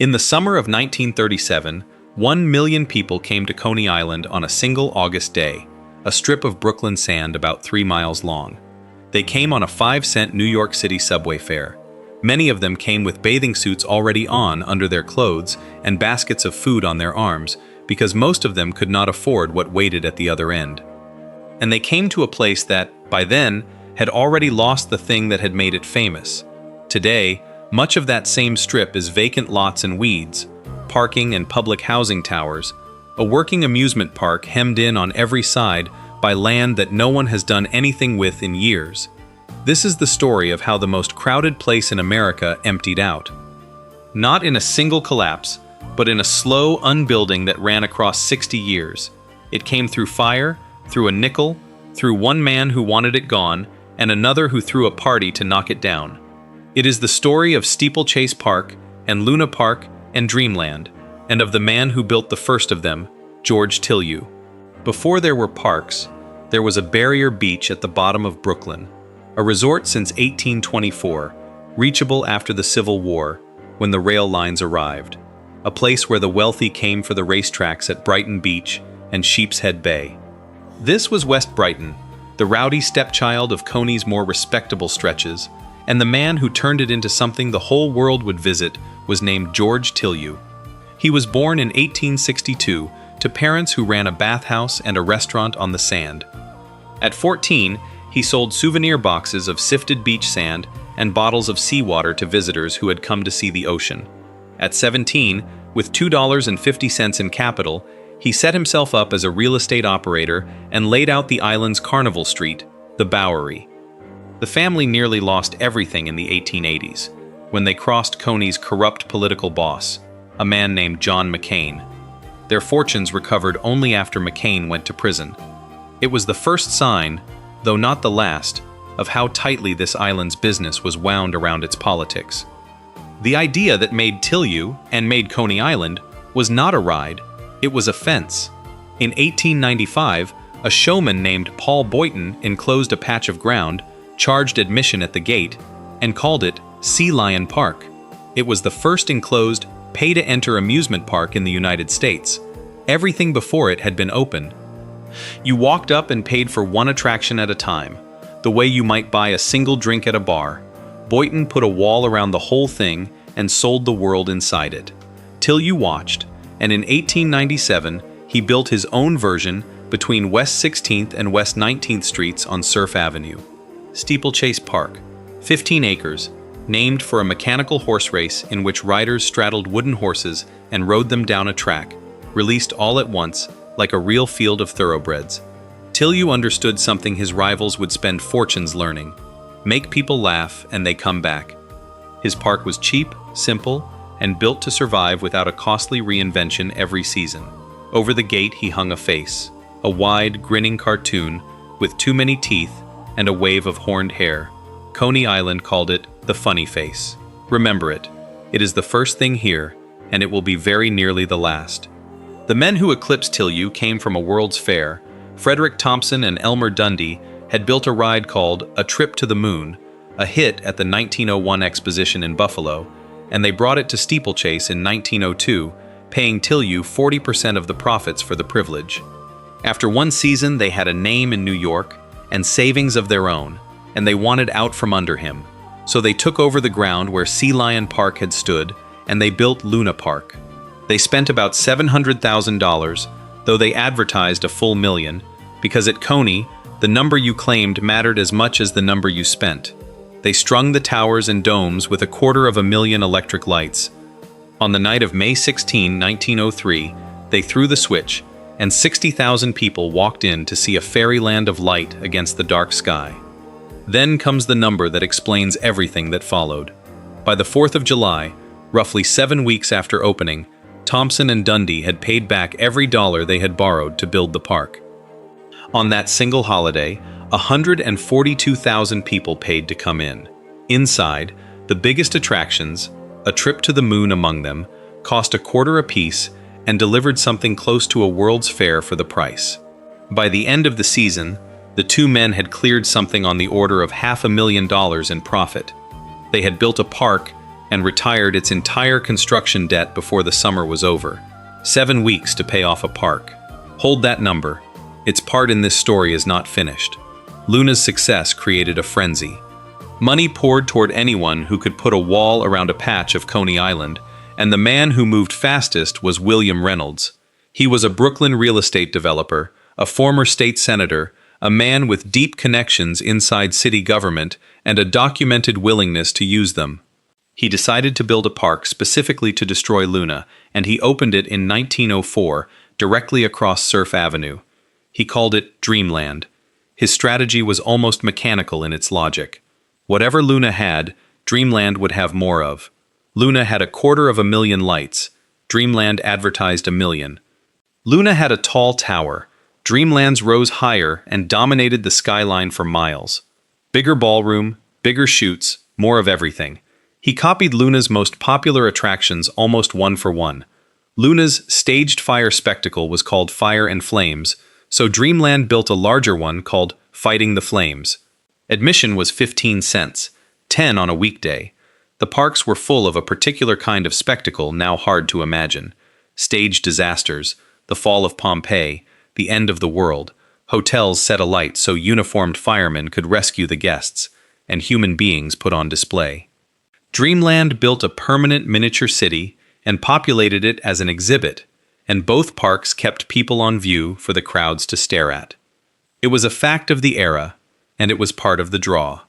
In the summer of 1937, 1 million people came to Coney Island on a single August day, a strip of Brooklyn sand about 3 miles long. They came on a 5-cent New York City subway fare. Many of them came with bathing suits already on under their clothes and baskets of food on their arms, because most of them could not afford what waited at the other end. And they came to a place that, by then, had already lost the thing that had made it famous. Today, much of that same strip is vacant lots and weeds, parking and public housing towers, a working amusement park hemmed in on every side by land that no one has done anything with in years. This is the story of how the most crowded place in America emptied out. Not in a single collapse, but in a slow unbuilding that ran across 60 years. It came through fire, through a nickel, through one man who wanted it gone, and another who threw a party to knock it down. It is the story of Steeplechase Park and Luna Park and Dreamland, and of the man who built the first of them, George Tilyou. Before there were parks, there was a barrier beach at the bottom of Brooklyn, a resort since 1824, reachable after the Civil War, when the rail lines arrived, a place where the wealthy came for the racetracks at Brighton Beach and Sheepshead Bay. This was West Brighton, the rowdy stepchild of Coney's more respectable stretches, and the man who turned it into something the whole world would visit was named George Tilyou. He was born in 1862 to parents who ran a bathhouse and a restaurant on the sand. At 14, he sold souvenir boxes of sifted beach sand and bottles of seawater to visitors who had come to see the ocean. At 17, with $2.50 in capital, he set himself up as a real estate operator and laid out the island's carnival street, the Bowery. The family nearly lost everything in the 1880s, when they crossed Coney's corrupt political boss, a man named John McCain. Their fortunes recovered only after McCain went to prison. It was the first sign, though not the last, of how tightly this island's business was wound around its politics. The idea that made Tilyou and made Coney Island was not a ride, it was a fence. In 1895, a showman named Paul Boynton enclosed a patch of ground, charged admission at the gate, and called it Sea Lion Park. It was the first enclosed, pay-to-enter amusement park in the United States. Everything before it had been open. You walked up and paid for one attraction at a time, the way you might buy a single drink at a bar. Boynton put a wall around the whole thing and sold the world inside it. Tilyou watched, and in 1897, he built his own version between West 16th and West 19th Streets on Surf Avenue. Steeplechase Park, 15 acres, named for a mechanical horse race in which riders straddled wooden horses and rode them down a track, released all at once, like a real field of thoroughbreds. Tilyou understood something his rivals would spend fortunes learning: make people laugh and they come back. His park was cheap, simple, and built to survive without a costly reinvention every season. Over the gate he hung a face, a wide, grinning cartoon with too many teeth and a wave of horned hair. Coney Island called it the funny face. Remember it. It is the first thing here, and it will be very nearly the last. The men who eclipsed Tilyou came from a World's Fair. Frederick Thompson and Elmer Dundee had built a ride called A Trip to the Moon, a hit at the 1901 exposition in Buffalo, and they brought it to Steeplechase in 1902, paying Tilyou 40% of the profits for the privilege. After one season, they had a name in New York and savings of their own, and they wanted out from under him. So they took over the ground where Sea Lion Park had stood, and they built Luna Park. They spent about $700,000, though they advertised a full $1 million, because at Coney, the number you claimed mattered as much as the number you spent. They strung the towers and domes with 250,000 electric lights. On the night of May 16, 1903, they threw the switch, and 60,000 people walked in to see a fairyland of light against the dark sky. Then comes the number that explains everything that followed. By the 4th of July, roughly 7 weeks after opening, Thompson and Dundee had paid back every dollar they had borrowed to build the park. On that single holiday, 142,000 people paid to come in. Inside, the biggest attractions, A Trip to the Moon among them, cost $0.25 apiece and delivered something close to a World's Fair for the price. By the end of the season, the two men had cleared something on the order of $500,000 in profit. They had built a park and retired its entire construction debt before the summer was over. 7 weeks to pay off a park. Hold that number. Its part in this story is not finished. Luna's success created a frenzy. Money poured toward anyone who could put a wall around a patch of Coney Island, and the man who moved fastest was William Reynolds. He was a Brooklyn real estate developer, a former state senator, a man with deep connections inside city government, and a documented willingness to use them. He decided to build a park specifically to destroy Luna, and he opened it in 1904, directly across Surf Avenue. He called it Dreamland. His strategy was almost mechanical in its logic. Whatever Luna had, Dreamland would have more of. Luna had 250,000 lights. Dreamland advertised 1 million. Luna had a tall tower. Dreamlands rose higher and dominated the skyline for miles. Bigger ballroom, bigger shoots, more of everything. He copied Luna's most popular attractions almost one for one. Luna's staged fire spectacle was called Fire and Flames, so Dreamland built a larger one called Fighting the Flames. Admission was 15 cents, 10 on a weekday. The parks were full of a particular kind of spectacle now hard to imagine. Staged disasters, the fall of Pompeii, the end of the world, hotels set alight so uniformed firemen could rescue the guests, and human beings put on display. Dreamland built a permanent miniature city and populated it as an exhibit, and both parks kept people on view for the crowds to stare at. It was a fact of the era, and it was part of the draw.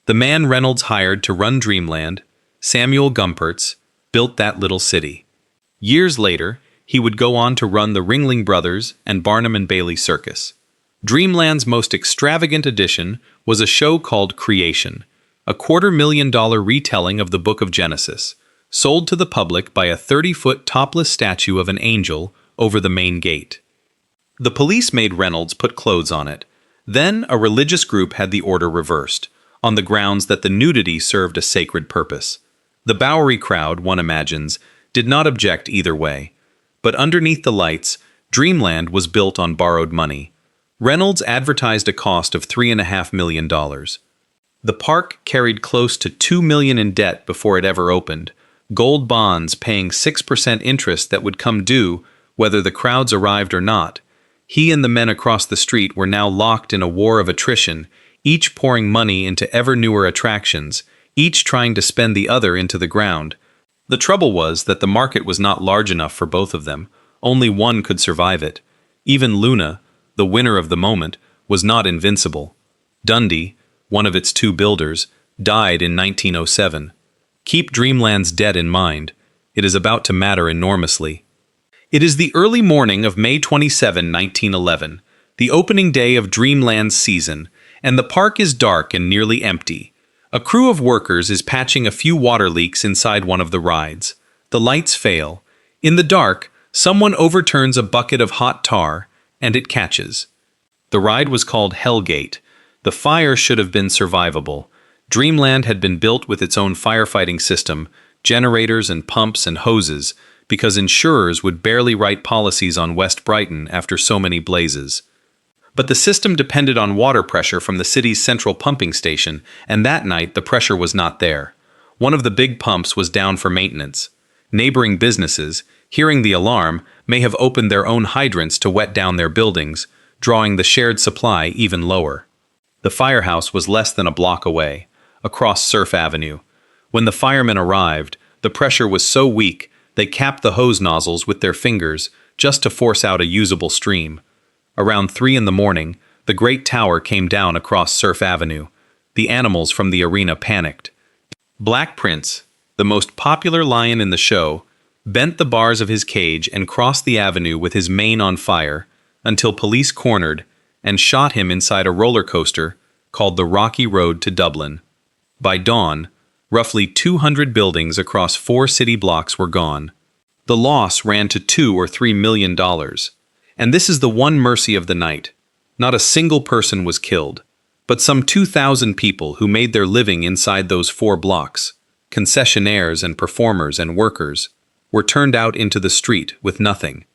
The man Reynolds hired to run Dreamland, Samuel Gumpertz, built that little city. Years later, he would go on to run the Ringling Brothers and Barnum and Bailey Circus. Dreamland's most extravagant addition was a show called Creation, a $250,000 retelling of the Book of Genesis, sold to the public by a 30-foot topless statue of an angel over the main gate. The police made Reynolds put clothes on it. Then a religious group had the order reversed, on the grounds that the nudity served a sacred purpose. The Bowery crowd, one imagines, did not object either way. But underneath the lights, Dreamland was built on borrowed money. Reynolds advertised a cost of $3.5 million. The park carried close to $2 million in debt before it ever opened, gold bonds paying 6% interest that would come due whether the crowds arrived or not. He and the men across the street were now locked in a war of attrition, each pouring money into ever newer attractions, each trying to spend the other into the ground. The trouble was that the market was not large enough for both of them. Only one could survive it. Even Luna, the winner of the moment, was not invincible. Dundee, one of its 2 builders, died in 1907. Keep Dreamland's debt in mind. It is about to matter enormously. It is the early morning of May 27, 1911, the opening day of Dreamland's season, and the park is dark and nearly empty. A crew of workers is patching a few water leaks inside one of the rides. The lights fail. In the dark, someone overturns a bucket of hot tar, and it catches. The ride was called Hellgate. The fire should have been survivable. Dreamland had been built with its own firefighting system, generators and pumps and hoses, because insurers would barely write policies on West Brighton after so many blazes. But the system depended on water pressure from the city's central pumping station, and that night the pressure was not there. One of the big pumps was down for maintenance. Neighboring businesses, hearing the alarm, may have opened their own hydrants to wet down their buildings, drawing the shared supply even lower. The firehouse was less than a block away, across Surf Avenue. When the firemen arrived, the pressure was so weak they capped the hose nozzles with their fingers just to force out a usable stream. Around 3 in the morning, the great tower came down across Surf Avenue. The animals from the arena panicked. Black Prince, the most popular lion in the show, bent the bars of his cage and crossed the avenue with his mane on fire until police cornered and shot him inside a roller coaster called the Rocky Road to Dublin. By dawn, roughly 200 buildings across 4 city blocks were gone. The loss ran to $2 or $3 million. And this is the one mercy of the night. Not a single person was killed, but some 2,000 people who made their living inside those 4 blocks, concessionaires and performers and workers, were turned out into the street with nothing.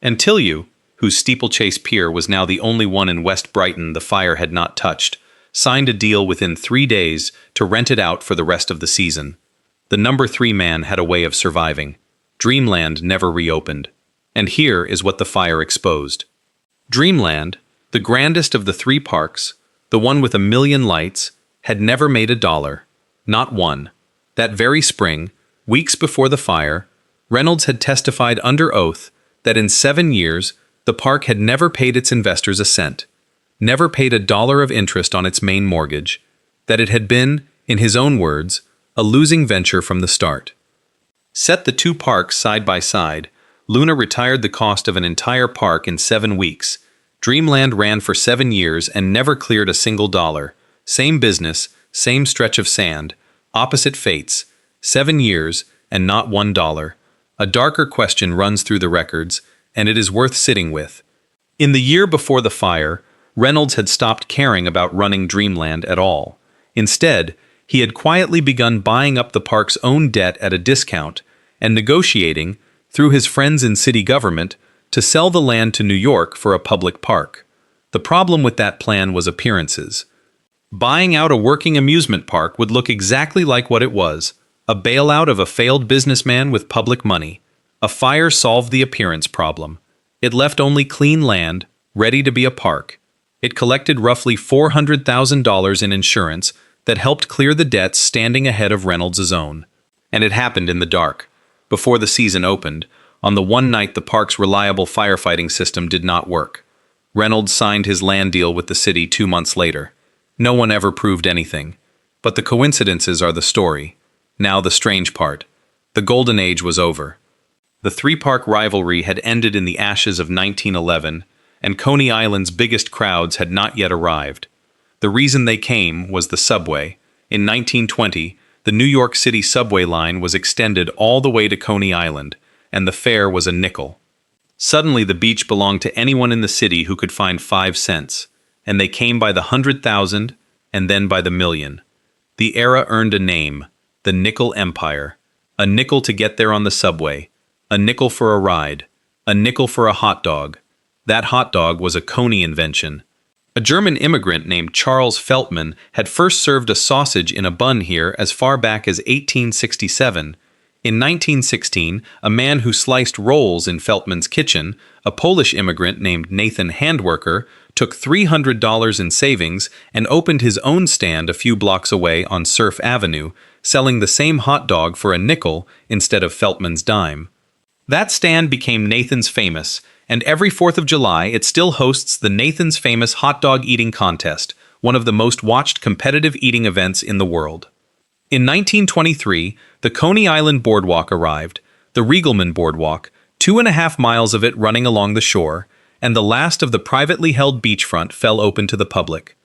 And Tilyou, whose Steeplechase pier was now the only one in West Brighton the fire had not touched, signed a deal within 3 days to rent it out for the rest of the season. The number 3 man had a way of surviving. Dreamland never reopened. And here is what the fire exposed. Dreamland, the grandest of the 3 parks, the one with 1,000,000 lights, had never made a dollar. Not one. That very spring, weeks before the fire, Reynolds had testified under oath that in 7 years, the park had never paid its investors a cent, never paid a dollar of interest on its main mortgage, that it had been, in his own words, a losing venture from the start. Set the 2 parks side by side, Luna retired the cost of an entire park in 7 weeks. Dreamland ran for 7 years and never cleared a single dollar. Same business, same stretch of sand, opposite fates, 7 years and not $1. A darker question runs through the records, and it is worth sitting with. In the year before the fire, Reynolds had stopped caring about running Dreamland at all. Instead, he had quietly begun buying up the park's own debt at a discount and negotiating, through his friends in city government, to sell the land to New York for a public park. The problem with that plan was appearances. Buying out a working amusement park would look exactly like what it was, a bailout of a failed businessman with public money. A fire solved the appearance problem. It left only clean land, ready to be a park. It collected roughly $400,000 in insurance that helped clear the debts standing ahead of Reynolds' own. And it happened in the dark. Before the season opened, on the one night the park's reliable firefighting system did not work. Reynolds signed his land deal with the city 2 months later. No one ever proved anything. But the coincidences are the story. Now the strange part. The golden age was over. The 3-park rivalry had ended in the ashes of 1911, and Coney Island's biggest crowds had not yet arrived. The reason they came was the subway. In 1920, the New York City subway line was extended all the way to Coney Island, and the fare was a nickel. Suddenly the beach belonged to anyone in the city who could find 5 cents, and they came by the 100,000 and then by the million. The era earned a name, the Nickel Empire. A nickel to get there on the subway, a nickel for a ride, a nickel for a hot dog. That hot dog was a Coney invention. A German immigrant named Charles Feltman had first served a sausage in a bun here as far back as 1867. In 1916, a man who sliced rolls in Feltman's kitchen, a Polish immigrant named Nathan Handwerker, took $300 in savings and opened his own stand a few blocks away on Surf Avenue, selling the same hot dog for a nickel instead of Feltman's dime. That stand became Nathan's Famous, and every 4th of July it still hosts the Nathan's Famous Hot Dog Eating Contest, one of the most watched competitive eating events in the world. In 1923, the Coney Island Boardwalk arrived, the Regalman Boardwalk, 2.5 miles of it running along the shore, and the last of the privately held beachfront fell open to the public.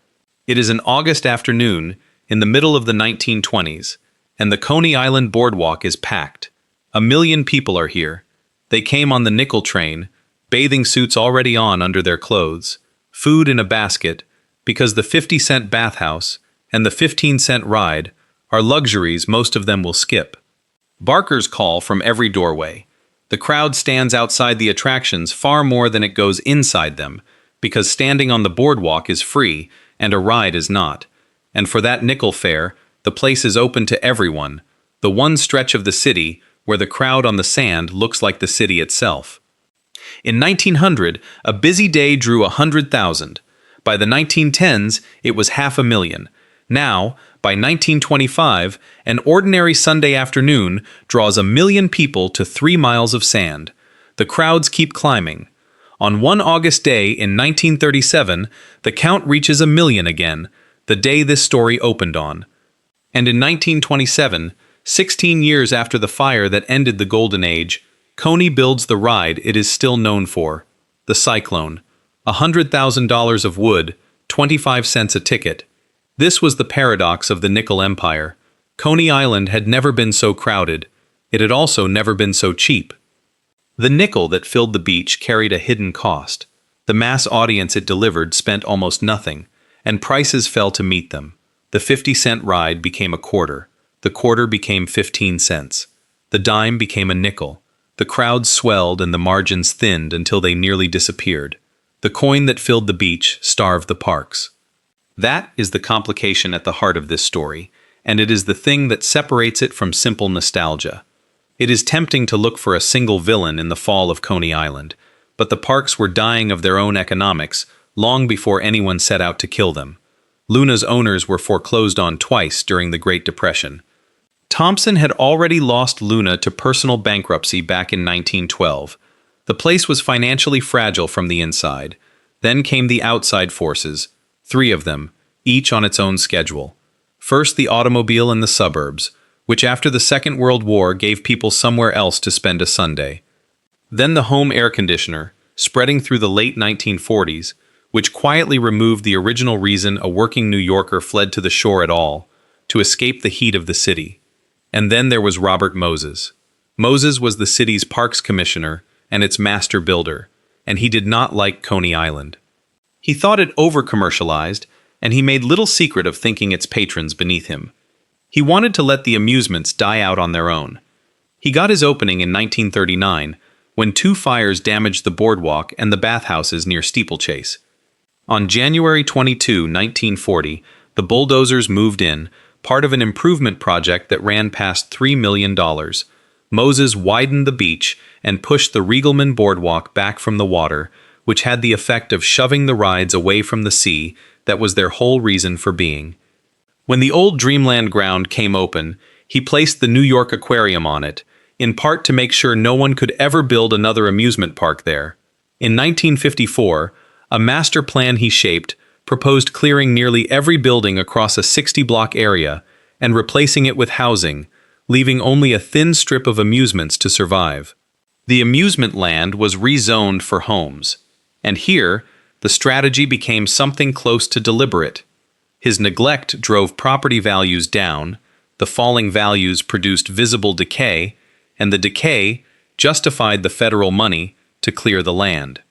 It is an August afternoon, in the middle of the 1920s, and the Coney Island Boardwalk is packed. 1 million people are here. They came on the nickel train, bathing suits already on under their clothes, food in a basket, because the 50-cent bathhouse and the 15-cent ride are luxuries most of them will skip. Barkers call from every doorway. The crowd stands outside the attractions far more than it goes inside them, because standing on the boardwalk is free and a ride is not. And for that nickel fare, the place is open to everyone, the one stretch of the city where the crowd on the sand looks like the city itself. In 1900, a busy day drew 100,000. By the 1910s, it was 500,000. Now, by 1925, an ordinary Sunday afternoon draws 1 million people to 3 miles of sand. The crowds keep climbing. On one August day in 1937, the count reaches 1 million again, the day this story opened on. And in 1927, 16 years after the fire that ended the Golden Age, Coney builds the ride it is still known for, the Cyclone. $100,000 of wood, 25 cents a ticket. This was the paradox of the Nickel Empire. Coney Island had never been so crowded. It had also never been so cheap. The nickel that filled the beach carried a hidden cost. The mass audience it delivered spent almost nothing, and prices fell to meet them. The 50-cent ride became a quarter. The quarter became 15 cents. The dime became a nickel. The crowds swelled and the margins thinned until they nearly disappeared. The coin that filled the beach starved the parks. That is the complication at the heart of this story, and it is the thing that separates it from simple nostalgia. It is tempting to look for a single villain in the fall of Coney Island, but the parks were dying of their own economics long before anyone set out to kill them. Luna's owners were foreclosed on twice during the Great Depression. Thompson had already lost Luna to personal bankruptcy back in 1912. The place was financially fragile from the inside. Then came the outside forces, 3 of them, each on its own schedule. First, the automobile in the suburbs, which after the Second World War gave people somewhere else to spend a Sunday. Then the home air conditioner, spreading through the late 1940s, which quietly removed the original reason a working New Yorker fled to the shore at all, to escape the heat of the city. And then there was Robert Moses. Moses was the city's parks commissioner and its master builder, and he did not like Coney Island. He thought it over-commercialized, and he made little secret of thinking its patrons beneath him. He wanted to let the amusements die out on their own. He got his opening in 1939, when 2 fires damaged the boardwalk and the bathhouses near Steeplechase. On January 22, 1940, the bulldozers moved in, part of an improvement project that ran past $3 million. Moses widened the beach and pushed the Regalman boardwalk back from the water, which had the effect of shoving the rides away from the sea that was their whole reason for being. When the old Dreamland ground came open, he placed the New York Aquarium on it, in part to make sure no one could ever build another amusement park there. In 1954, a master plan he shaped proposed clearing nearly every building across a 60-block area and replacing it with housing, leaving only a thin strip of amusements to survive. The amusement land was rezoned for homes, and here, the strategy became something close to deliberate. His neglect drove property values down, the falling values produced visible decay, and the decay justified the federal money to clear the land.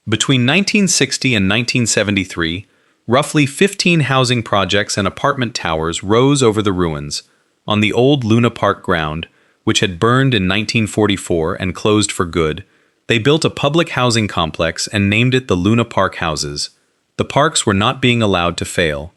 Between 1960 and 1973, roughly 15 housing projects and apartment towers rose over the ruins. On the old Luna Park ground, which had burned in 1944 and closed for good, they built a public housing complex and named it the Luna Park Houses. The parks were not being allowed to fail.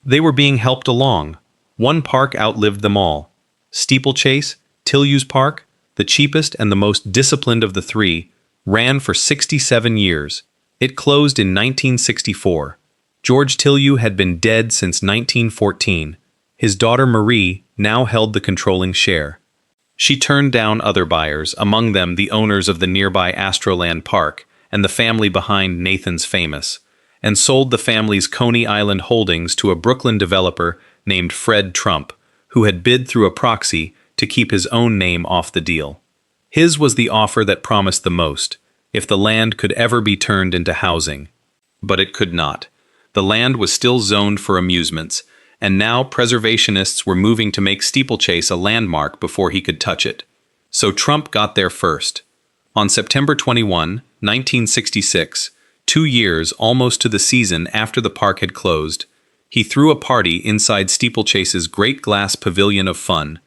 They were being helped along. One park outlived them all. Steeplechase, Tilyou's park, the cheapest and the most disciplined of the 3, ran for 67 years. It closed in 1964. George Tilyou had been dead since 1914. His daughter Marie now held the controlling share. She turned down other buyers, among them the owners of the nearby Astroland Park and the family behind Nathan's Famous, and sold the family's Coney Island holdings to a Brooklyn developer named Fred Trump, who had bid through a proxy to keep his own name off the deal. His was the offer that promised the most, if the land could ever be turned into housing. But it could not. The land was still zoned for amusements, and now preservationists were moving to make Steeplechase a landmark before he could touch it. So Trump got there first. On September 21, 1966, 2 years almost to the season after the park had closed, he threw a party inside Steeplechase's great glass pavilion of fun.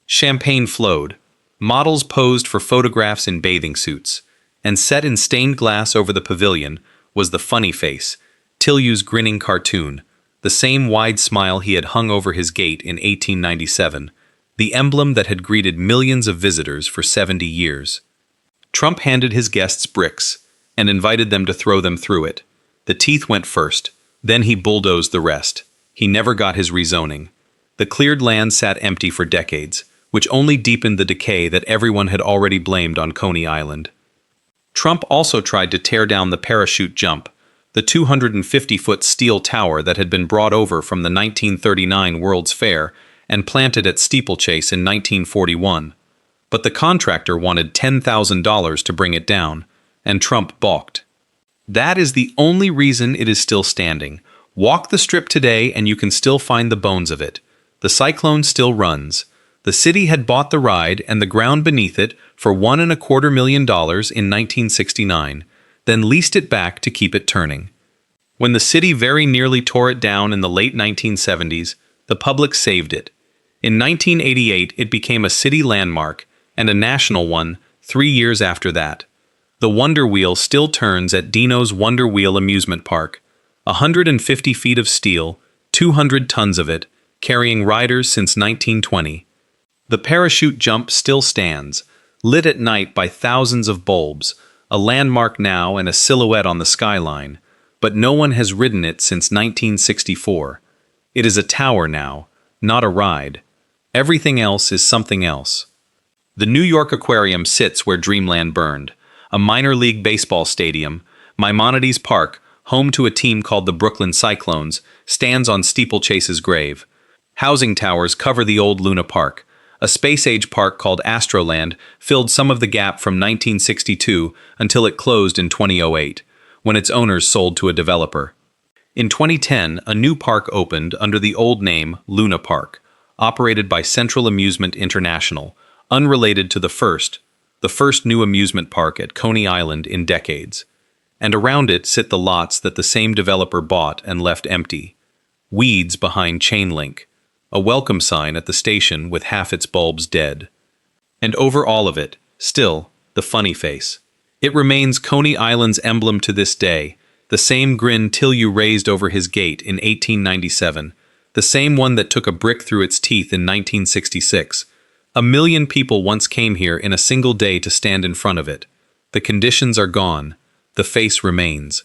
Champagne flowed. Models posed for photographs in bathing suits, and set in stained glass over the pavilion was the funny face, Tilyou's grinning cartoon, the same wide smile he had hung over his gate in 1897, the emblem that had greeted millions of visitors for 70 years. Trump handed his guests bricks and invited them to throw them through it. The teeth went first, then he bulldozed the rest. He never got his rezoning. The cleared land sat empty for decades, which only deepened the decay that everyone had already blamed on Coney Island. Trump also tried to tear down the parachute jump, the 250-foot steel tower that had been brought over from the 1939 World's Fair and planted at Steeplechase in 1941. But the contractor wanted $10,000 to bring it down, and Trump balked. That is the only reason it is still standing. Walk the strip today and you can still find the bones of it. The cyclone still runs. The city had bought the ride and the ground beneath it for $1.25 million in 1969, then leased it back to keep it turning. When the city very nearly tore it down in the late 1970s, the public saved it. In 1988, it became a city landmark and a national one 3 years after that. The Wonder Wheel still turns at Dino's Wonder Wheel Amusement Park. 150 feet of steel, 200 tons of it, carrying riders since 1920. The parachute jump still stands, lit at night by thousands of bulbs, a landmark now and a silhouette on the skyline, but no one has ridden it since 1964. It is a tower now, not a ride. Everything else is something else. The New York Aquarium sits where Dreamland burned, a minor league baseball stadium. Maimonides Park, home to a team called the Brooklyn Cyclones, stands on Steeplechase's grave. Housing towers cover the old Luna Park. A space-age park called Astroland filled some of the gap from 1962 until it closed in 2008, when its owners sold to a developer. In 2010, a new park opened under the old name Luna Park, operated by Central Amusement International, unrelated to the first new amusement park at Coney Island in decades. And around it sit the lots that the same developer bought and left empty. Weeds behind chain link, a welcome sign at the station with half its bulbs dead. And over all of it, still, the funny face. It remains Coney Island's emblem to this day, the same grin Tilyou raised over his gate in 1897, the same one that took a brick through its teeth in 1966. 1 million people once came here in a single day to stand in front of it. The conditions are gone. The face remains.